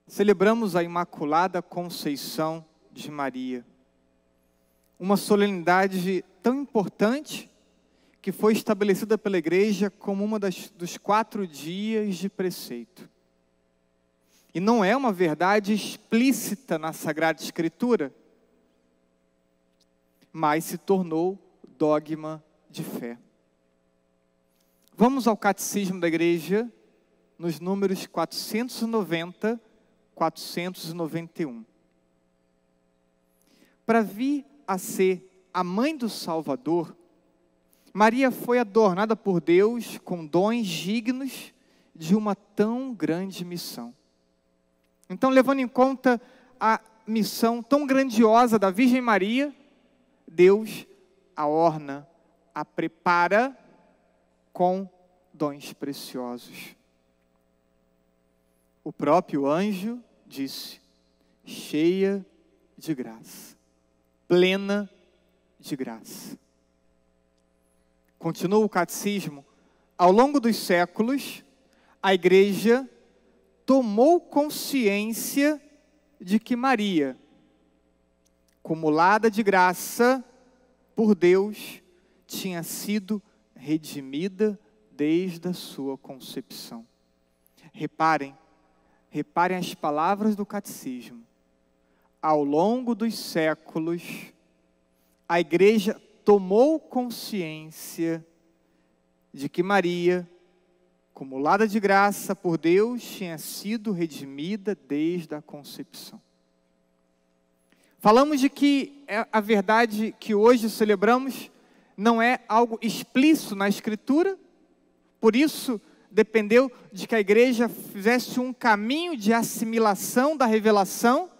celebramos a Imaculada Conceição de Maria. Uma solenidade tão importante que foi estabelecida pela Igreja como uma dos 4 dias de preceito. E não é uma verdade explícita na Sagrada Escritura, mas se tornou dogma de fé. Vamos ao Catecismo da Igreja, nos números 490, 491. Para vir a ser a mãe do Salvador, Maria foi adornada por Deus com dons dignos de uma tão grande missão. Então, levando em conta a missão tão grandiosa da Virgem Maria, Deus a orna, a prepara com dons preciosos. O próprio anjo disse: cheia de graça, plena de graça. Continua o catecismo. Ao longo dos séculos, a Igreja tomou consciência de que Maria, cumulada de graça por Deus, tinha sido redimida desde a sua concepção. Reparem as palavras do catecismo. Ao longo dos séculos, a Igreja tomou consciência de que Maria, cumulada de graça por Deus, tinha sido redimida desde a concepção. Falamos de que a verdade que hoje celebramos não é algo explícito na Escritura, por isso dependeu de que a Igreja fizesse um caminho de assimilação da revelação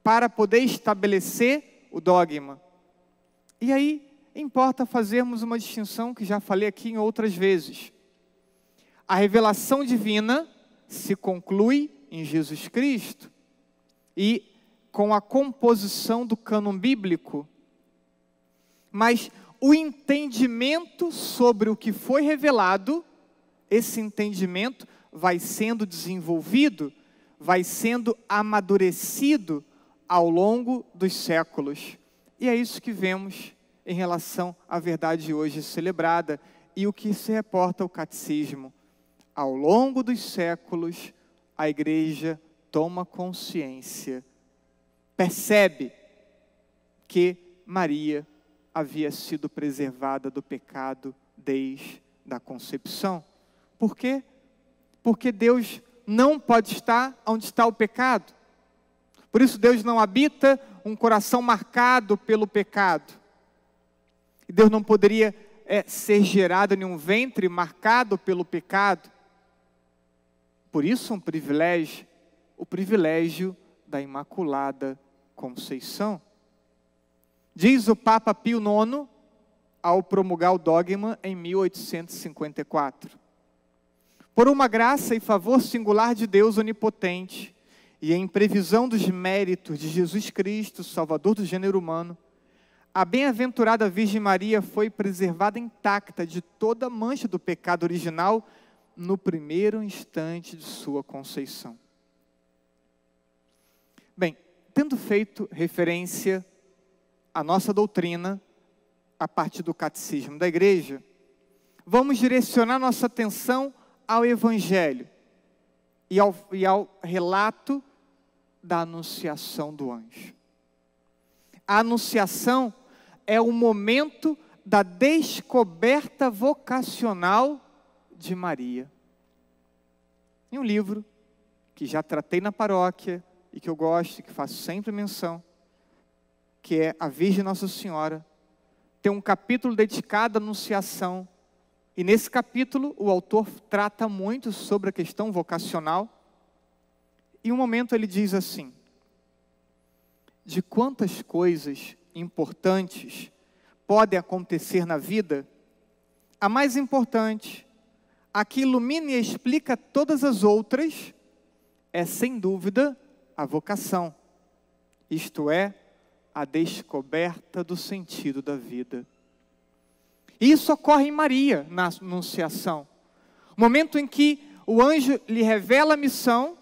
para poder estabelecer o dogma. E aí, importa fazermos uma distinção que já falei aqui em outras vezes. A revelação divina se conclui em Jesus Cristo e com a composição do cânon bíblico. Mas o entendimento sobre o que foi revelado, esse entendimento vai sendo desenvolvido, vai sendo amadurecido ao longo dos séculos. E é isso que vemos em relação à verdade hoje celebrada e o que se reporta ao catecismo. Ao longo dos séculos, a Igreja toma consciência, percebe que Maria havia sido preservada do pecado desde a concepção. Por quê? Porque Deus não pode estar onde está o pecado. Por isso Deus não habita um coração marcado pelo pecado. E Deus não poderia ser gerado em um ventre marcado pelo pecado. Por isso um privilégio, o privilégio da Imaculada Conceição. Diz o Papa Pio IX, ao promulgar o dogma em 1854. Por uma graça e favor singular de Deus onipotente, e em previsão dos méritos de Jesus Cristo, Salvador do gênero humano, a bem-aventurada Virgem Maria foi preservada intacta de toda mancha do pecado original no primeiro instante de sua conceição. Bem, tendo feito referência à nossa doutrina, a partir do Catecismo da Igreja, vamos direcionar nossa atenção ao Evangelho e ao relato da anunciação do anjo. A anunciação é o momento da descoberta vocacional de Maria. Em um livro que já tratei na paróquia e que eu gosto e que faço sempre menção, que é A Virgem Nossa Senhora, tem um capítulo dedicado à anunciação. E nesse capítulo o autor trata muito sobre a questão vocacional. E um momento ele diz assim: de quantas coisas importantes podem acontecer na vida, a mais importante, a que ilumina e explica todas as outras, é sem dúvida a vocação, isto é, a descoberta do sentido da vida. E isso ocorre em Maria, na Anunciação. O momento em que o anjo lhe revela a missão,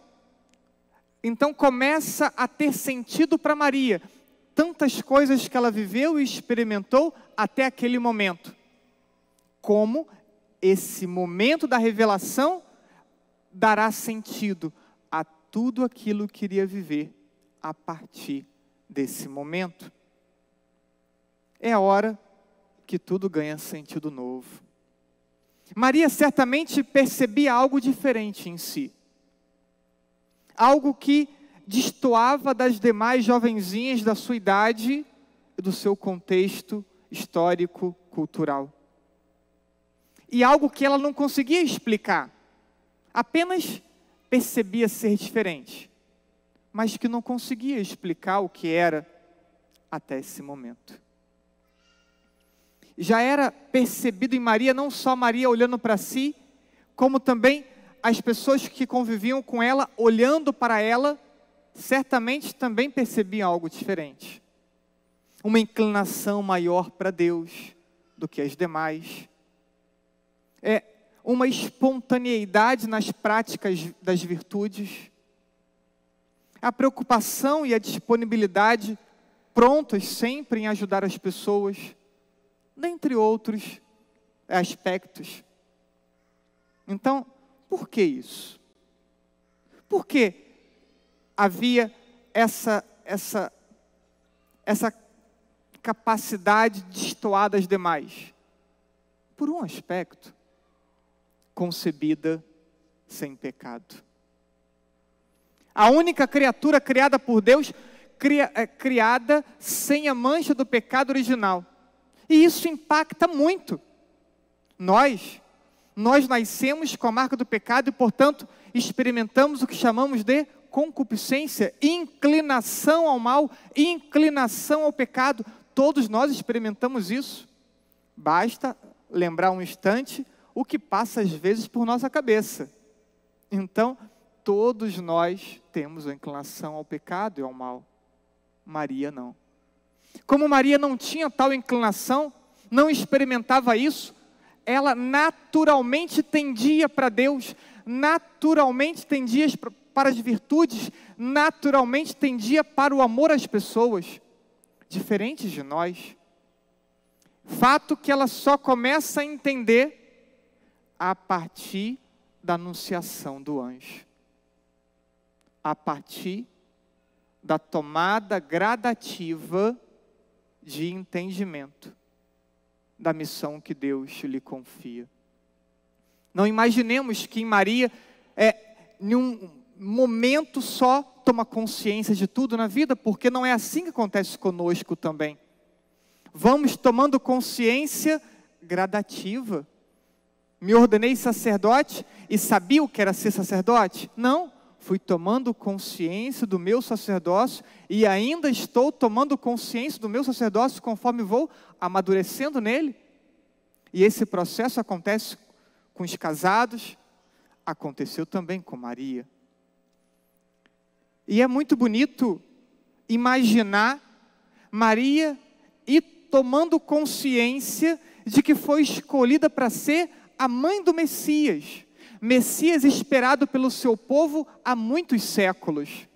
Então começa a ter sentido para Maria tantas coisas que ela viveu e experimentou até aquele momento. Como esse momento da revelação dará sentido a tudo aquilo que iria viver a partir desse momento. É a hora que tudo ganha sentido novo. Maria certamente percebia algo diferente em si. Algo que destoava das demais jovenzinhas da sua idade e do seu contexto histórico, cultural. E algo que ela não conseguia explicar. Apenas percebia ser diferente. Mas que não conseguia explicar o que era até esse momento. Já era percebido em Maria, não só Maria olhando para si, como também as pessoas que conviviam com ela, olhando para ela, certamente também percebiam algo diferente. Uma inclinação maior para Deus do que as demais. Uma espontaneidade nas práticas das virtudes. A preocupação e a disponibilidade prontas sempre em ajudar as pessoas, dentre outros aspectos. Então, por que isso? Por que havia essa capacidade de destoar das demais? Por um aspecto, concebida sem pecado. A única criatura criada por Deus, criada sem a mancha do pecado original. E isso impacta muito. Nós nascemos com a marca do pecado e, portanto, experimentamos o que chamamos de concupiscência, inclinação ao mal, inclinação ao pecado. Todos nós experimentamos isso. Basta lembrar um instante o que passa às vezes por nossa cabeça. Então, todos nós temos a inclinação ao pecado e ao mal. Maria não. Como Maria não tinha tal inclinação, não experimentava isso, ela naturalmente tendia para Deus, naturalmente tendia para as virtudes, naturalmente tendia para o amor às pessoas, diferentes de nós. Fato que ela só começa a entender a partir da anunciação do anjo. A partir da tomada gradativa de entendimento da missão que Deus lhe confia. Não imaginemos que em Maria, em um momento só, toma consciência de tudo na vida, porque não é assim que acontece conosco também. Vamos tomando consciência gradativa. Me ordenei sacerdote e sabia o que era ser sacerdote? Não. Fui tomando consciência do meu sacerdócio e ainda estou tomando consciência do meu sacerdócio conforme vou amadurecendo nele. E esse processo acontece com os casados, aconteceu também com Maria. E é muito bonito imaginar Maria ir tomando consciência de que foi escolhida para ser a mãe do Messias. Messias esperado pelo seu povo há muitos séculos.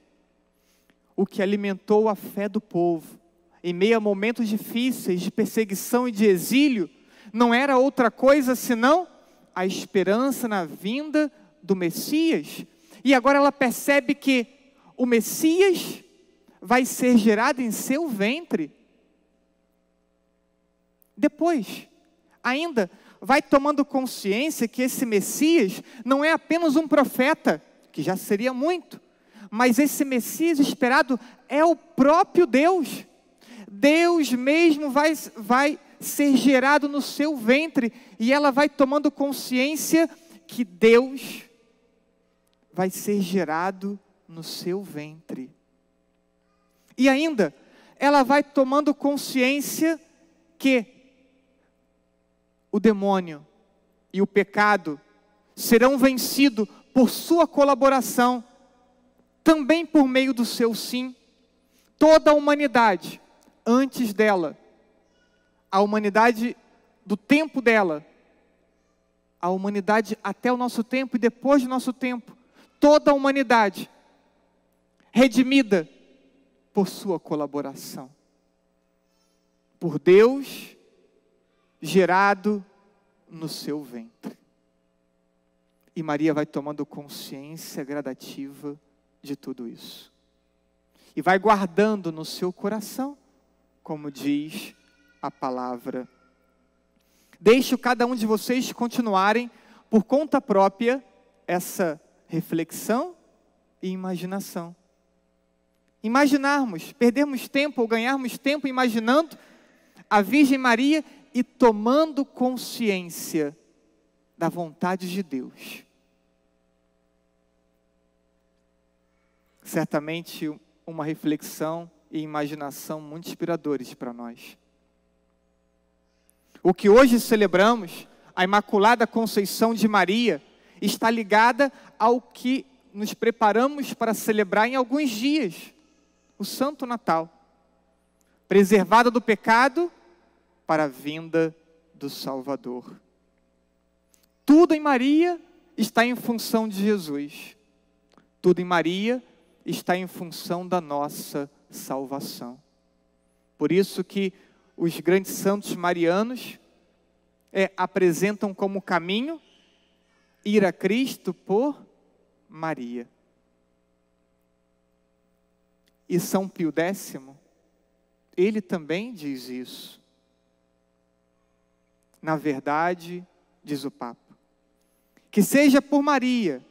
O que alimentou a fé do povo, em meio a momentos difíceis de perseguição e de exílio, não era outra coisa senão a esperança na vinda do Messias. E agora ela percebe que o Messias vai ser gerado em seu ventre. Depois, ainda, vai tomando consciência que esse Messias não é apenas um profeta, que já seria muito, mas esse Messias esperado é o próprio Deus. Deus mesmo vai ser gerado no seu ventre, e ela vai tomando consciência que Deus vai ser gerado no seu ventre. E ainda, ela vai tomando consciência que o demônio e o pecado serão vencidos por sua colaboração, também por meio do seu sim. Toda a humanidade, antes dela, a humanidade do tempo dela, a humanidade até o nosso tempo e depois do nosso tempo, toda a humanidade redimida por sua colaboração. Por Deus, gerado no seu ventre. E Maria vai tomando consciência gradativa de tudo isso. E vai guardando no seu coração, como diz a palavra. Deixo cada um de vocês continuarem por conta própria essa reflexão e imaginação. Imaginarmos, perdermos tempo ou ganharmos tempo imaginando a Virgem Maria e tomando consciência da vontade de Deus. Certamente uma reflexão e imaginação muito inspiradores para nós. O que hoje celebramos, a Imaculada Conceição de Maria, está ligada ao que nos preparamos para celebrar em alguns dias, o Santo Natal. Preservada do pecado para a vinda do Salvador. Tudo em Maria está em função de Jesus. Tudo em Maria está em função da nossa salvação. Por isso que os grandes santos marianos apresentam como caminho ir a Cristo por Maria. E São Pio X, ele também diz isso. Na verdade, diz o Papa, que seja por Maria,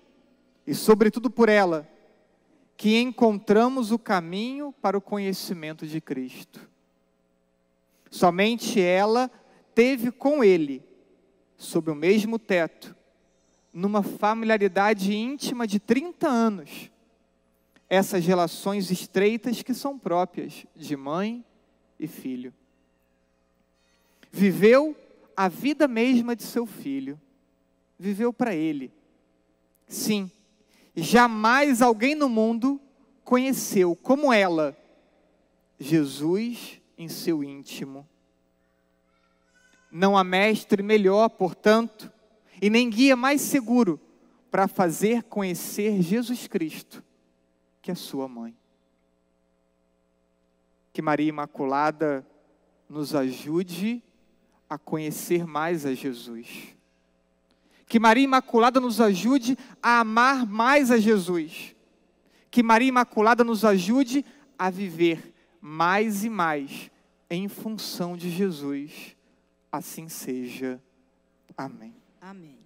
e sobretudo por ela, que encontramos o caminho para o conhecimento de Cristo. Somente ela teve com ele, sob o mesmo teto, numa familiaridade íntima de 30 anos, essas relações estreitas que são próprias de mãe e filho. Viveu a vida mesma de seu filho, viveu para ele. Sim, jamais alguém no mundo conheceu como ela Jesus em seu íntimo. Não há mestre melhor, portanto, e nem guia mais seguro para fazer conhecer Jesus Cristo que a sua mãe. Que Maria Imaculada nos ajude a conhecer mais a Jesus. Que Maria Imaculada nos ajude a amar mais a Jesus. Que Maria Imaculada nos ajude a viver mais e mais em função de Jesus. Assim seja. Amém. Amém.